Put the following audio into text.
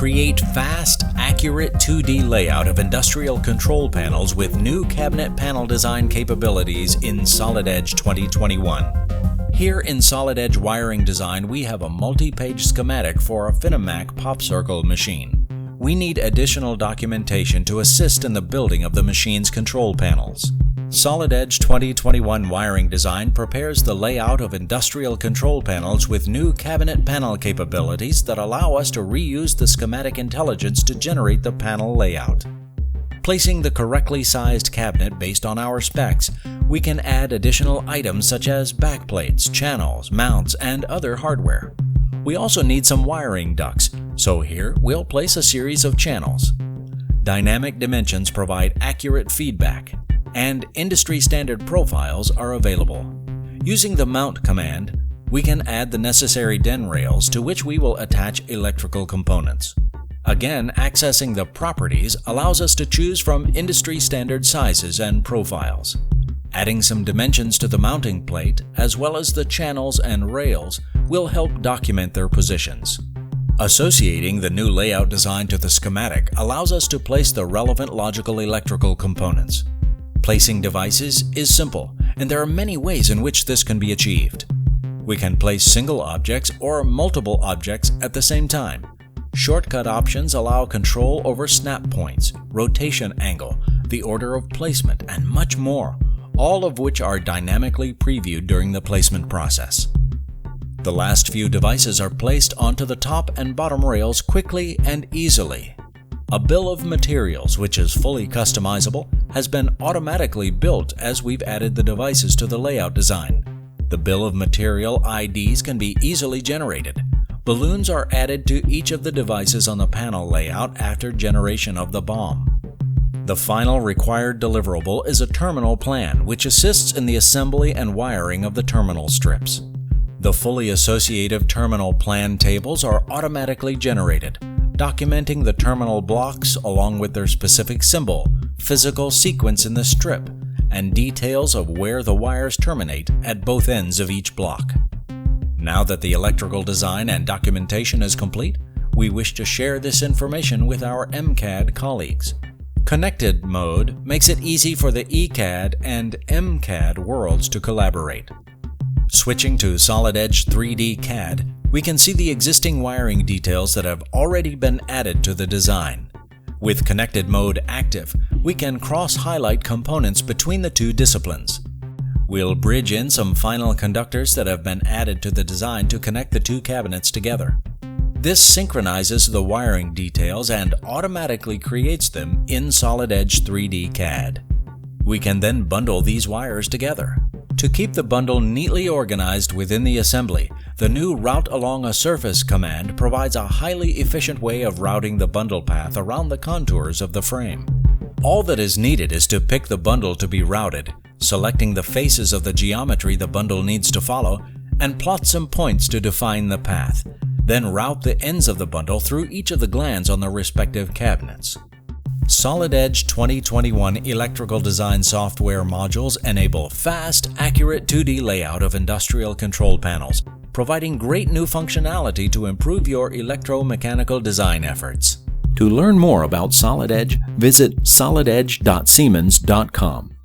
Create fast, accurate 2D layout of industrial control panels with new cabinet panel design capabilities in Solid Edge 2021. Here in Solid Edge Wiring Design, we have a multi-page schematic for a Finamac pop circle machine. We need additional documentation to assist in the building of the machine's control panels. Solid Edge 2021 Wiring Design prepares the layout of industrial control panels with new cabinet panel capabilities that allow us to reuse the schematic intelligence to generate the panel layout. Placing the correctly sized cabinet based on our specs, we can add additional items such as backplates, channels, mounts, and other hardware. We also need some wiring ducts, so here we'll place a series of channels. Dynamic dimensions provide accurate feedback, and industry-standard profiles are available. Using the Mount command, we can add the necessary den rails to which we will attach electrical components. Again, accessing the Properties allows us to choose from industry-standard sizes and profiles. Adding some dimensions to the mounting plate, as well as the channels and rails, will help document their positions. Associating the new layout design to the schematic allows us to place the relevant logical electrical components. Placing devices is simple, and there are many ways in which this can be achieved. We can place single objects or multiple objects at the same time. Shortcut options allow control over snap points, rotation angle, the order of placement, and much more, all of which are dynamically previewed during the placement process. The last few devices are placed onto the top and bottom rails quickly and easily. A bill of materials, which is fully customizable, has been automatically built as we've added the devices to the layout design. The bill of material IDs can be easily generated. Balloons are added to each of the devices on the panel layout after generation of the BOM. The final required deliverable is a terminal plan, which assists in the assembly and wiring of the terminal strips. The fully associative terminal plan tables are automatically generated, documenting the terminal blocks along with their specific symbol, physical sequence in the strip, and details of where the wires terminate at both ends of each block. Now that the electrical design and documentation is complete, we wish to share this information with our MCAD colleagues. Connected mode makes it easy for the ECAD and MCAD worlds to collaborate. Switching to Solid Edge 3D CAD, we can see the existing wiring details that have already been added to the design. With Connected Mode active, we can cross-highlight components between the two disciplines. We'll bridge in some final conductors that have been added to the design to connect the two cabinets together. This synchronizes the wiring details and automatically creates them in Solid Edge 3D CAD. We can then bundle these wires together. To keep the bundle neatly organized within the assembly, the new Route Along a Surface command provides a highly efficient way of routing the bundle path around the contours of the frame. All that is needed is to pick the bundle to be routed, selecting the faces of the geometry the bundle needs to follow, and plot some points to define the path. Then route the ends of the bundle through each of the glands on the respective cabinets. Solid Edge 2021 electrical design software modules enable fast, accurate 2D layout of industrial control panels, providing great new functionality to improve your electromechanical design efforts. To learn more about Solid Edge, visit solidedge.siemens.com.